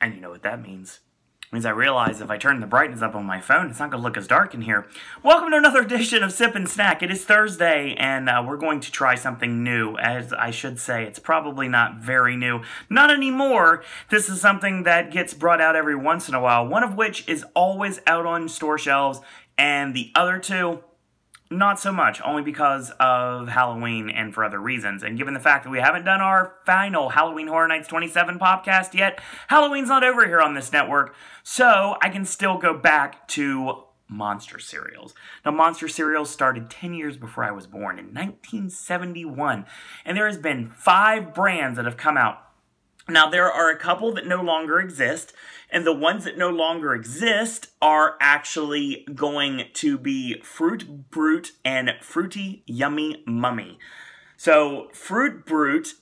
And you know what that means. It means I realize if I turn the brightness up on my phone, it's not going to look as dark in here. Welcome to another edition of Sip and Snack. It is Thursday, and we're going to try something new. As I should say, it's probably not very new. Not anymore. This is something that gets brought out every once in a while, one of which is always out on store shelves, and the other two, not so much, only because of Halloween and for other reasons. And given the fact that we haven't done our final Halloween Horror Nights 27 podcast yet, Halloween's not over here on this network, so I can still go back to monster cereals. Now, monster cereals started 10 years before I was born, in 1971, and there has been 5 brands that have come out. Now, there are a couple that no longer exist, and the ones that no longer exist are actually going to be Fruit Brute and Fruity Yummy Mummy. So, Fruit Brute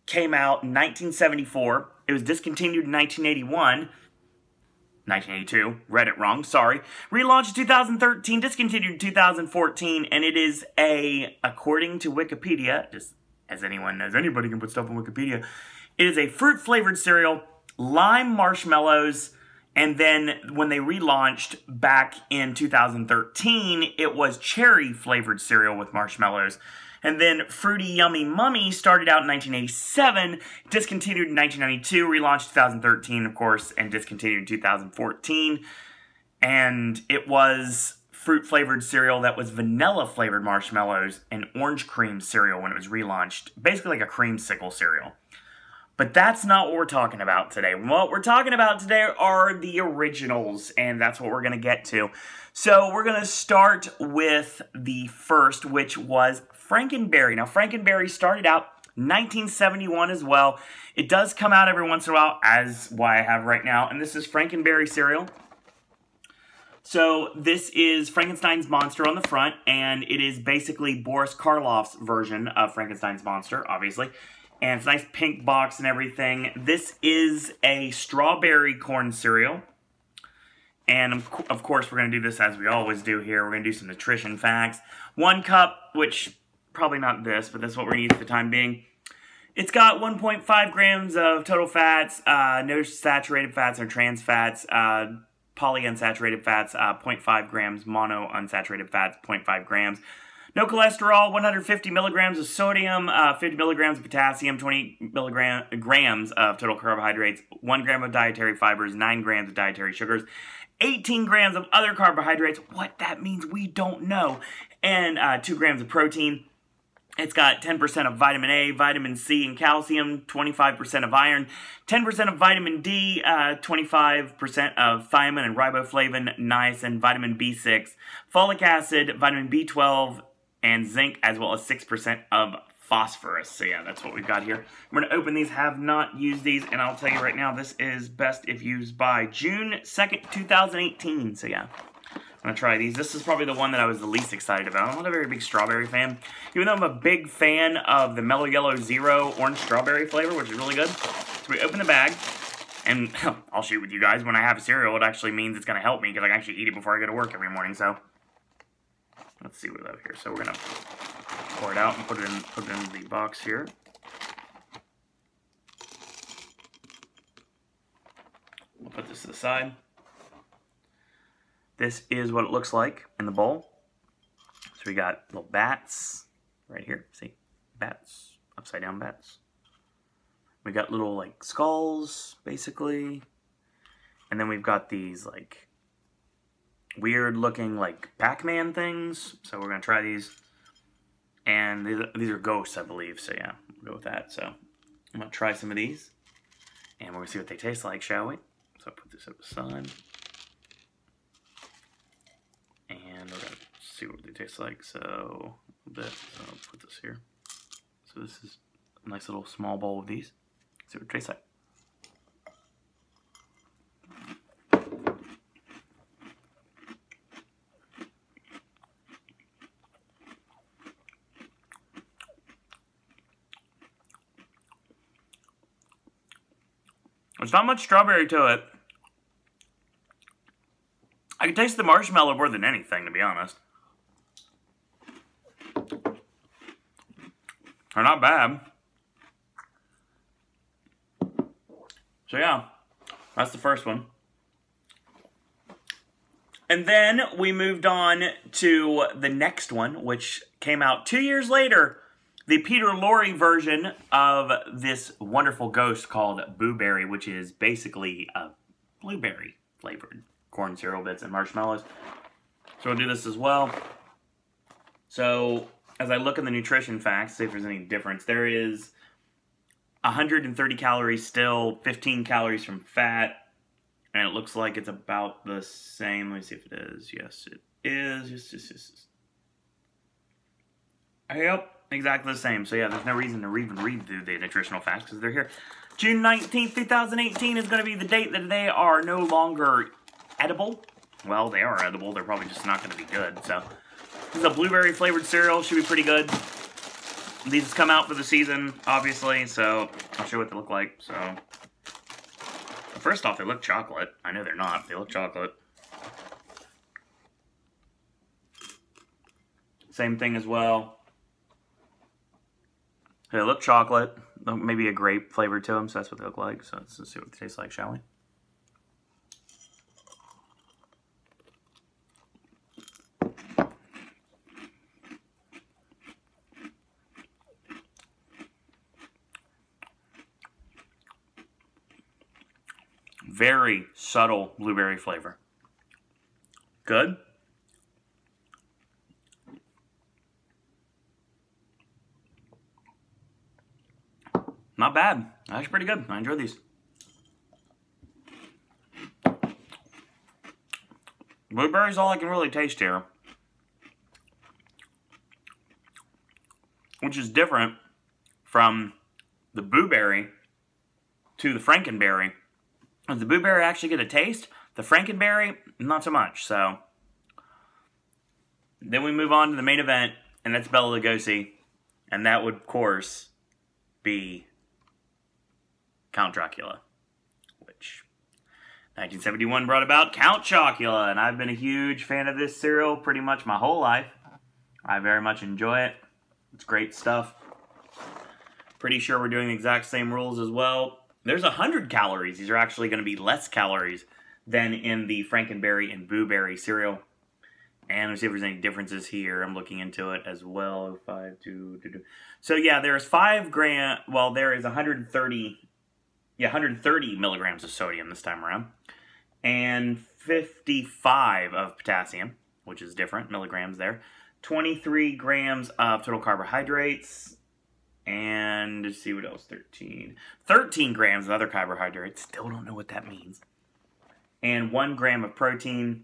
came out in 1974. It was discontinued in 1981. 1982, read it wrong, sorry. Relaunched in 2013, discontinued in 2014, and it is according to Wikipedia, just as anyone knows, anybody can put stuff on Wikipedia, it is a fruit-flavored cereal, lime marshmallows, and then when they relaunched back in 2013, it was cherry-flavored cereal with marshmallows. And then Fruity Yummy Mummy started out in 1987, discontinued in 1992, relaunched 2013, of course, and discontinued in 2014. And it was fruit-flavored cereal that was vanilla-flavored marshmallows and orange cream cereal when it was relaunched. Basically like a creamsicle cereal. But that's not what we're talking about today. What we're talking about today are the originals, and that's what we're going to get to. So we're going to start with the first, which was Frankenberry. Now, Frankenberry started out 1971 as well. It does come out every once in a while, as what I have right now, and this is Frankenberry cereal. So this is Frankenstein's monster on the front, and it is basically Boris Karloff's version of Frankenstein's monster, obviously. And it's a nice pink box and everything. This is a strawberry corn cereal. And of course, we're going to do this as we always do here. We're going to do some nutrition facts. 1 cup, which probably not this, but this is what we're going to use for the time being. It's got 1.5 grams of total fats, no saturated fats or trans fats, polyunsaturated fats, 0.5 grams, mono unsaturated fats, 0.5 grams. No cholesterol, 150 milligrams of sodium, 50 milligrams of potassium, 20 milligrams of total carbohydrates, 1 gram of dietary fibers, 9 grams of dietary sugars, 18 grams of other carbohydrates. What that means, we don't know. And 2 grams of protein. It's got 10% of vitamin A, vitamin C, and calcium, 25% of iron, 10% of vitamin D, 25% of thiamine and riboflavin, niacin, vitamin B6, folic acid, vitamin B12, and zinc, as well as 6% of phosphorus. So yeah, that's what we've got here. I'm going to open these, have not used these, and I'll tell you right now, this is best if used by June 2nd, 2018. So yeah, I'm going to try these. This is probably the one that I was the least excited about. I'm not a very big strawberry fan, even though I'm a big fan of the Mellow Yellow Zero orange strawberry flavor, which is really good. So we open the bag, and I'll shoot with you guys. When I have a cereal, it actually means it's going to help me, because I can actually eat it before I go to work every morning, so let's see what we have here. So we're going to pour it out and put it in the box here. We'll put this to the side. This is what it looks like in the bowl. So we got little bats right here. See? Bats. Upside down bats. We got little, like, skulls, basically. And then we've got these, like, weird looking, like, Pac-Man things. So we're going to try these. And these are ghosts, I believe. So yeah, we'll go with that. So I'm going to try some of these. And we're going to see what they taste like, shall we? So I'll put this up the side. And we're going to see what they taste like. So a bit. So I'll put this here. So this is a nice little small bowl of these. See what it tastes like. There's not much strawberry to it. I can taste the marshmallow more than anything, to be honest. They're not bad. So yeah, That's the first one. And then we moved on to the next one, which came out 2 years later. The Peter Lorre version of this wonderful ghost called Boo Berry, which is basically a blueberry flavored corn cereal bits and marshmallows. So we'll do this as well. So as I look at the nutrition facts, see if there's any difference. There is 130 calories still, 15 calories from fat, and it looks like it's about the same. Let me see if it is. Yes, it is. Yes. Yep, exactly the same. So yeah, there's no reason to even read through the nutritional facts because they're here. June 19th, 2018 is going to be the date that they are no longer edible. Well, they are edible. They're probably just not going to be good. So this is a blueberry flavored cereal. Should be pretty good. These come out for the season, obviously, so I'll show you what they look like. So first off, they look chocolate. I know they're not. They look chocolate. Same thing as well. They look chocolate. Maybe a grape flavor to them, so that's what they look like. So let's see what they taste like, shall we? Very subtle blueberry flavor. Good. Not bad. Actually pretty good. I enjoy these. Blueberry's all I can really taste here. Which is different from the Boo Berry to the Frankenberry. Does the Boo Berry actually get a taste? The Frankenberry, not so much. So then we move on to the main event, and that's Bela Lugosi. And that would, of course, be Count Dracula, which 1971 brought about Count Chocula, and I've been a huge fan of this cereal pretty much my whole life. I very much enjoy it. It's great stuff. Pretty sure we're doing the exact same rules as well. There's 100 calories. These are actually going to be less calories than in the Frankenberry and Boo Berry cereal. And let's see if there's any differences here. I'm looking into it as well. 5, 2. So yeah, there's 5 gram. Well, there is 130 milligrams of sodium this time around, and 55 of potassium, which is different milligrams there. 23 grams of total carbohydrates, and let's see what else. 13 grams of other carbohydrates. Still don't know what that means. And 1 gram of protein.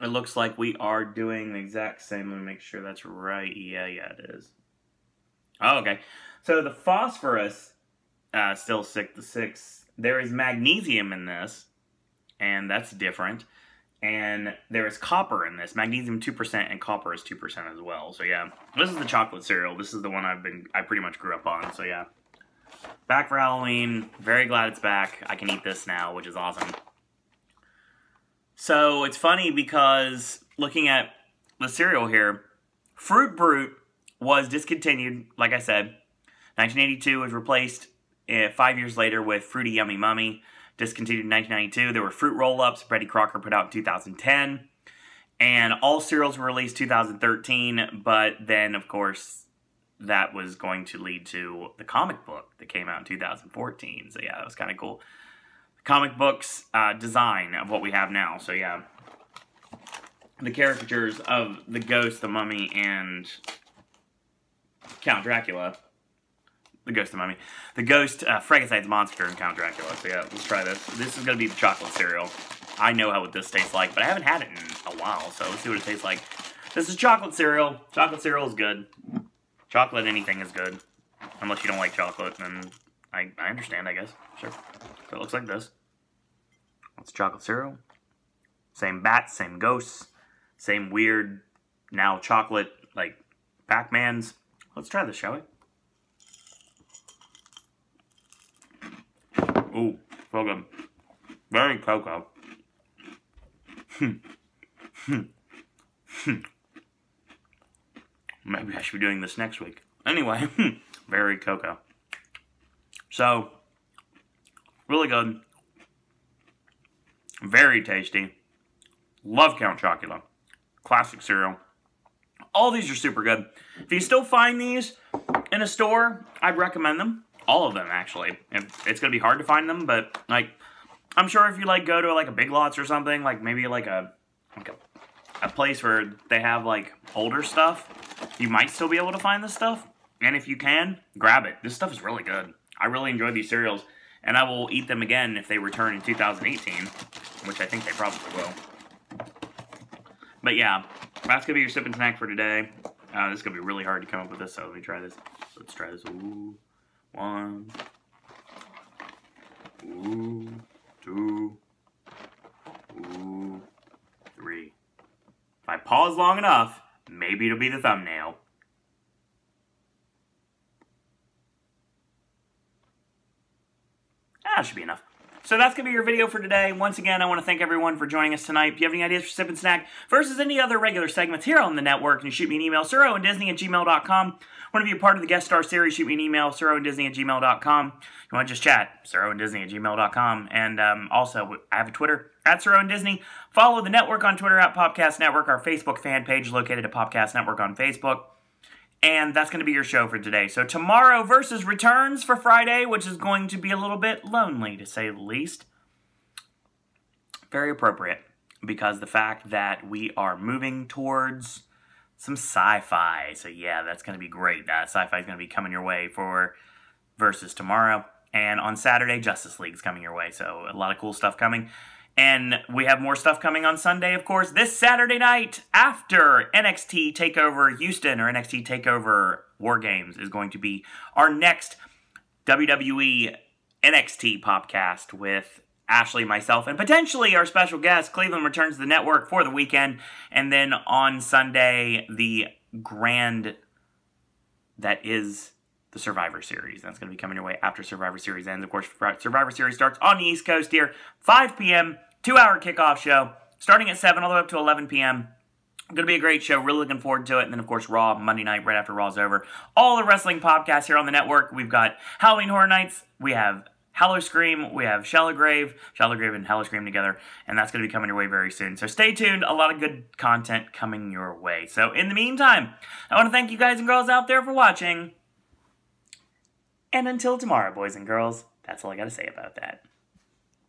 It looks like we are doing the exact same. Let me make sure that's right. Yeah, it is. Oh, okay. So the phosphorus, still 6. There is magnesium in this, and that's different. And there is copper in this. Magnesium 2% and copper is 2% as well. So yeah, this is the chocolate cereal. This is the one I pretty much grew up on. So yeah, back for Halloween. Very glad it's back. I can eat this now, which is awesome. So it's funny because looking at the cereal here, Fruit Brute was discontinued, like I said. 1982 was replaced 5 years later with Fruity Yummy Mummy, discontinued in 1992. There were Fruit Roll-Ups, Betty Crocker put out in 2010. And all cereals were released 2013, but then, of course, that was going to lead to the comic book that came out in 2014. So yeah, that was kind of cool. Comic books design of what we have now. So yeah, the caricatures of the Ghost, the Mummy, and Count Dracula. The Ghost, the Mummy. The Ghost, Frankenstein's monster, and Count Dracula. So yeah, let's try this. This is going to be the chocolate cereal. I know how this tastes like, but I haven't had it in a while, so let's see what it tastes like. This is chocolate cereal. Chocolate cereal is good. Chocolate anything is good. Unless you don't like chocolate, then I understand, I guess. Sure. So it looks like this. That's chocolate cereal. Same bats, same ghosts, same weird, now chocolate, like, Pac-Mans. Let's try this, shall we? Ooh, so good. Very cocoa. Maybe I should be doing this next week. Anyway, very cocoa. So, really good. Very tasty. Love Count Chocula. Classic cereal. All these are super good. If you still find these in a store, I'd recommend them. All of them, actually. It's going to be hard to find them, but, like, I'm sure if you, like, go to, like, a Big Lots or something, like, maybe, like a place where they have, like, older stuff, you might still be able to find this stuff. And if you can, grab it. This stuff is really good. I really enjoy these cereals, and I will eat them again if they return in 2018, which I think they probably will. But yeah, that's going to be your sip and snack for today. This is going to be really hard to come up with this, so let me try this. Let's try this. Ooh. 1. Ooh. 2. Ooh. 3. If I pause long enough, maybe it'll be the thumbnail. That should be enough. So that's going to be your video for today. Once again, I want to thank everyone for joining us tonight. If you have any ideas for Sip and Snack versus any other regular segments here on the network, you can shoot me an email, SirOwenDisney@gmail.com. Want to be a part of the guest star series, shoot me an email, SirOwenDisney@gmail.com. You want to just chat, SirOwenDisney@gmail.com. And also, I have a Twitter, @SirOwenDisney. Follow the network on Twitter, @Popcast Network. Our Facebook fan page located at Popcast Network on Facebook. And that's going to be your show for today. So tomorrow versus returns for Friday, which is going to be a little bit lonely, to say the least. Very appropriate, because the fact that we are moving towards some sci-fi. So yeah, that's going to be great. Sci-fi is going to be coming your way for versus tomorrow. And on Saturday, Justice League is coming your way. So a lot of cool stuff coming. And we have more stuff coming on Sunday, of course, this Saturday night after NXT TakeOver Houston or NXT TakeOver War Games is going to be our next WWE NXT podcast with Ashley, myself, and potentially our special guest. Cleveland returns to the network for the weekend. And then on Sunday, the grand that is the Survivor Series. That's going to be coming your way after Survivor Series ends. Of course, Survivor Series starts on the East Coast here, 5 p.m., 2-hour kickoff show, starting at 7 all the way up to 11 p.m. Going to be a great show. Really looking forward to it. And then, of course, Raw, Monday night, right after Raw's over. All the wrestling podcasts here on the network. We've got Halloween Horror Nights. We have Hallow Scream. We have Shallowgrave and Hallow Scream together. And that's going to be coming your way very soon. So stay tuned. A lot of good content coming your way. So in the meantime, I want to thank you guys and girls out there for watching. And until tomorrow, boys and girls, that's all I got to say about that.